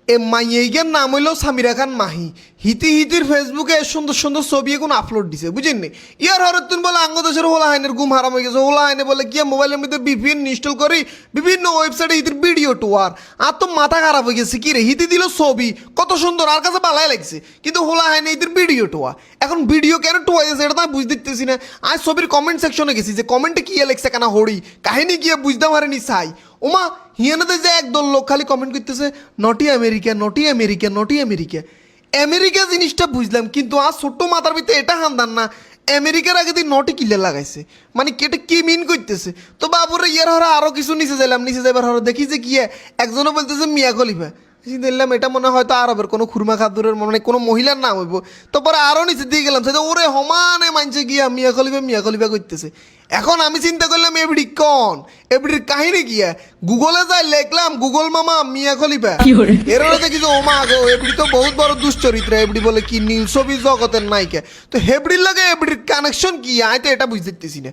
এ মাইয়ের নাম হইল সামিরা খান মাহি। হিতির ফেসবুকে সুন্দর সুন্দর ছবি এখন আপলোড দিছে, বুঝেন নি? ইয়ার হরতুন বলে আঙ্গদেশের হোলা হাইনের গুম হারাম হয়ে গেছে। হোলা হাইনে বলে গিয়ে মোবাইলের মধ্যে বিভিন্ন ইনস্টল করি, বিভিন্ন ওয়েবসাইটে হিতির ভিডিও টুয়ার। আর তো মাথা খারাপ হয়ে গেছে, কি রে হিতি দিল ছবি কত সুন্দর, আর কাছে ভালাই লাগছে, কিন্তু হোলা হাইনে হিতির ভিডিও টোয়া। এখন ভিডিও কেন টোয়া যাচ্ছে এটা তো আমি বুঝতে দিতেছি না। আজ ছবির কমেন্ট সেকশনে গেছি, যে কমেন্টে কি লেখছে কেনা হরি কাহিনী গিয়ে বুঝতে পারেনি চাই। ওমা হিয়ানাতে যে একদল লোক খালি কমেন্ট করতেছে নটি আমেরিকা, নটি আমেরিকা, নটি আমেরিকা। আমেরিকা জিনিসটা বুঝলাম, কিন্তু আজ ছোট্ট মাথার ভিতরে এটা হান্দান না আমেরিকার আগে দিয়ে নটি কিলে লাগাইছে, মানে কেটে কি মিন করতেছে। তো বাবুরে ইয়ার হরা আরও কিছু নিচে যাইলাম, নিচে যাইবার হরা দেখি যে কি একজনও বলতেছে মিয়া খলিফা। দেখলাম এটা মনে হয়তো আরবের কোনো খুরমা খাদুরের মানে কোনো মহিলার নাম হইব। তারপরে আরও নিচে দিয়ে গেলাম, সেটা ওরে সমানে মানছে গিয়া মিয়া খলিফা করতেছে। এখন আমি চিন্তা করলাম এবিডি কন, এবিডির কাহিনী গিয়া গুগলে যাই লিখলাম গুগল মামা মিয়া খলিফা, এর দেখি যে ওমা গো এবিডি তো বহুত বড় দুশ্চরিত্র। এবিডি বলে কি নীল ছবি জগতের নায়িকা, তো হেবডির লাগে এবিডির কানেকশন কি আয় তো এটা বুঝতে পারতেছি না।